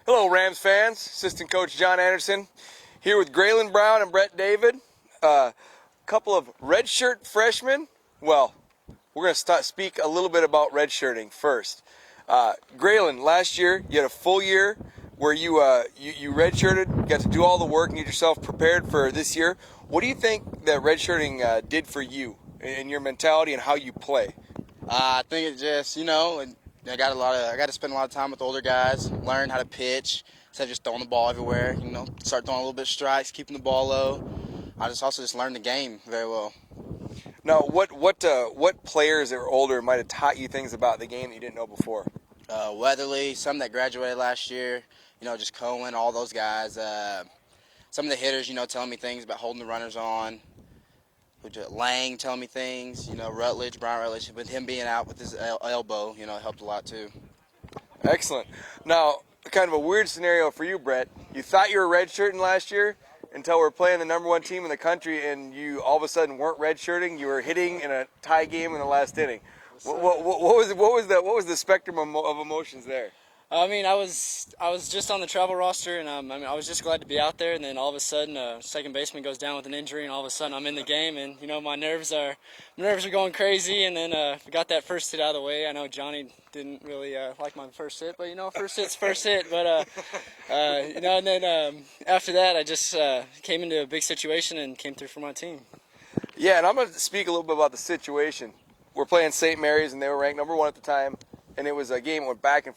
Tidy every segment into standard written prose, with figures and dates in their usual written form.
Hello, Rams fans. Assistant Coach John Anderson here with Graylon Brown and Brett David. A couple of redshirt freshmen. Well, we're going to speak a little bit about redshirting first. Graylon, last year you had a full year where you redshirted, got to do all the work and get yourself prepared for this year. What do you think that redshirting did for you and your mentality and how you play? I think it just, I got to spend a lot of time with older guys, learn how to pitch instead of just throwing the ball everywhere. Start throwing a little bit of strikes, keeping the ball low. I also learned the game very well. Now, what players that were older might have taught you things about the game that you didn't know before? Weatherly, some that graduated last year, just Cohen, all those guys. Some of the hitters, telling me things about holding the runners on. Lang telling me things, Brian Rutledge, with him being out with his elbow, helped a lot too. Excellent. Now, kind of a weird scenario for you, Brett. You thought you were redshirting last year until we're playing the number one team in the country, and you all of a sudden weren't redshirting. You were hitting in a tie game in the last inning. What was the spectrum of emotions there? I was just on the travel roster, and I was just glad to be out there. And then all of a sudden, second baseman goes down with an injury, and all of a sudden I'm in the game, and my nerves are going crazy. And then we got that first hit out of the way. I know Johnny didn't really like my first hit, but first hit's first hit. But and then after that, I just came into a big situation and came through for my team. Yeah, and I'm going to speak a little bit about the situation. We're playing St. Mary's, and they were ranked number one at the time. And it was a game that went back and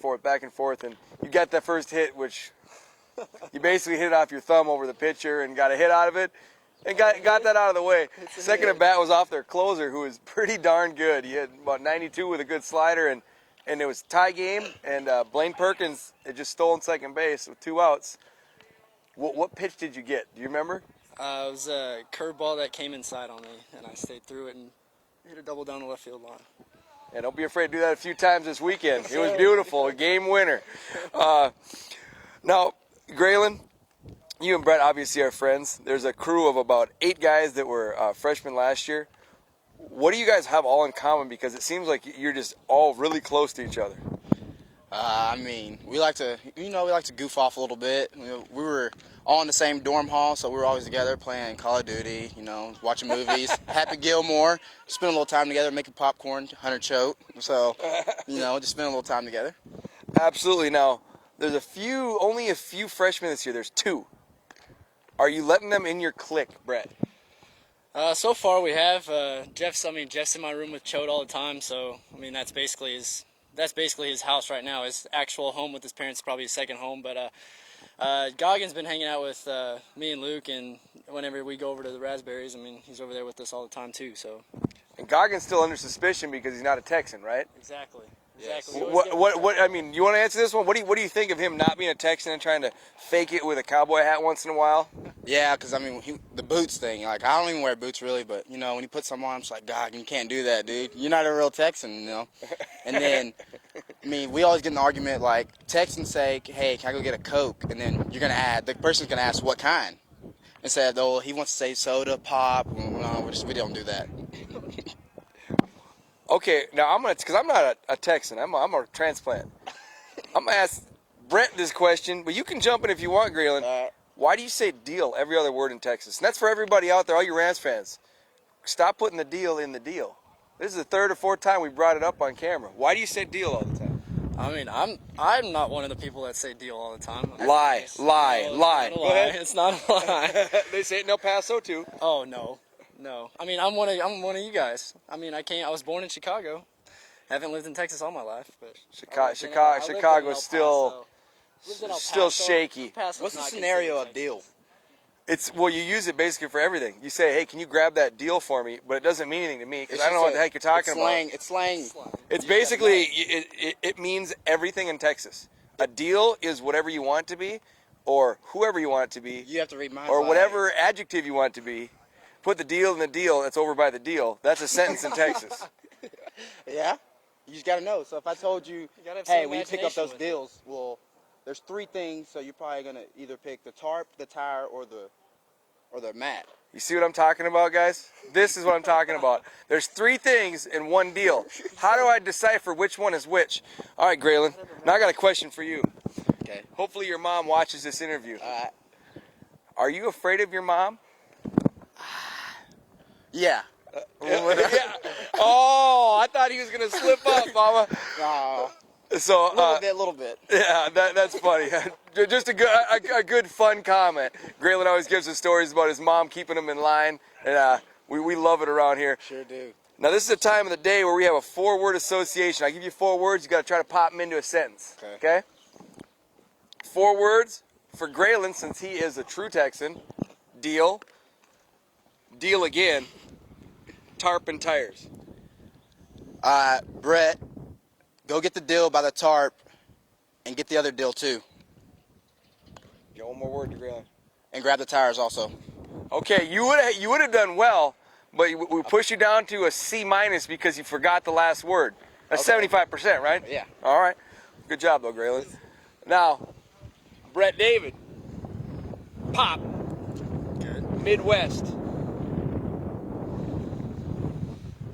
forth, and you got that first hit, which you basically hit it off your thumb over the pitcher and got a hit out of it, and got that out of the way. Second at bat was off their closer, who was pretty darn good. He had about 92 with a good slider, and it was a tie game, and Blaine Perkins had just stolen second base with 2 outs. What pitch did you get? Do you remember? It was a curveball that came inside on me, and I stayed through it and hit a double down the left field line. Yeah, don't be afraid to do that a few times this weekend. It was beautiful, a game winner. Now, Graylon, you and Brett obviously are friends. There's a crew of about 8 guys that were freshmen last year. What do you guys have all in common? Because it seems like you're just all really close to each other. We like to goof off a little bit. We were all in the same dorm hall, so we were always together playing Call of Duty, watching movies. Happy Gilmore, spend a little time together, making popcorn, Hunter Choate. So, just spend a little time together. Absolutely. Now, there's only a few freshmen this year. There's 2. Are you letting them in your clique, Brett? So far we have. Jeff's in my room with Choate all the time, so that's basically his house right now. His actual home with his parents is probably his second home, but Goggins been hanging out with me and Luke, and whenever we go over to the Raspberries, he's over there with us all the time too. So. And Goggins still under suspicion because he's not a Texan, right? Exactly. Yes. You want to answer this one? What do you think of him not being a Texan and trying to fake it with a cowboy hat once in a while? Yeah, because the boots thing. I don't even wear boots really, but when he puts some on, I'm just like, God, you can't do that, dude. You're not a real Texan, And then, we always get in an argument like Texans say, hey, can I go get a Coke? And then the person's gonna ask what kind. Instead, though, he wants to say soda, pop. No, we don't do that. Okay, now because I'm not a Texan, I'm a transplant. I'm gonna ask Brett this question, but you can jump in if you want, Graylon. Why do you say deal every other word in Texas? And that's for everybody out there, all you Rams fans. Stop putting the deal in the deal. This is the 3rd or 4th time we brought it up on camera. Why do you say deal all the time? I'm not one of the people that say deal all the time. Lie. Go ahead. It's not a lie. They say it in El Paso too. Oh no. I'm one of you guys. I was born in Chicago. Haven't lived in Texas all my life, but Chicago's still shaky. What's the scenario of deal? You use it basically for everything. You say, hey, can you grab that deal for me? But it doesn't mean anything to me because I don't know what the heck you're talking about. It's slang. It's basically, it means everything in Texas. A deal is whatever you want it to be or whoever you want it to be. You have to read my or whatever adjective you want it to be. Put the deal in the deal, that's over by the deal. That's a sentence in Texas. Yeah? You just got to know. So if I told you hey, when you pick up those deals, well, there's 3 things, so you're probably going to either pick the tarp, the tire, or the mat. You see what I'm talking about, guys? This is what I'm talking about. There's 3 things in one deal. How do I decipher which one is which? All right, Graylon, now I got a question for you. Okay. Hopefully your mom watches this interview. All right. Are you afraid of your mom? Yeah. Yeah. Oh, I thought he was gonna slip up, Mama. No. So A little bit. yeah, that's funny. Just a good fun comment. Graylon always gives us stories about his mom keeping him in line, and we love it around here. Sure do. Now this is a time of the day where we have a 4-word association. I give you 4 words. You got to try to pop them into a sentence. Okay. 4 words for Graylon, since he is a true Texan. Deal. Deal again. Tarp and tires. Brett, go get the deal by the tarp and get the other deal too. Got one more word to Graylon. And grab the tires also. Okay, you would have done well, but we pushed you down to a C- because you forgot the last word. That's 75%, right? Yeah. All right. Good job, though, Graylon. Now, Brett David. Pop. Good. Midwest.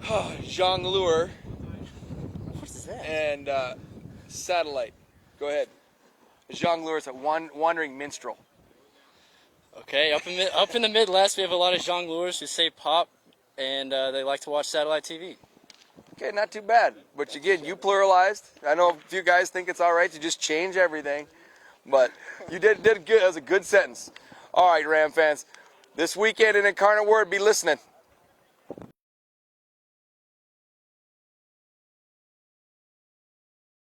Jongleur What is that? and satellite. Go ahead. Jongleur is a wandering minstrel. Okay, up in the Midwest, we have a lot of jongleurs who say pop, and they like to watch satellite TV. Okay, not too bad. But again, you pluralized. I know a few guys think it's all right to just change everything, but you did good. That was a good sentence. All right, Ram fans. This weekend in Incarnate Word, be listening.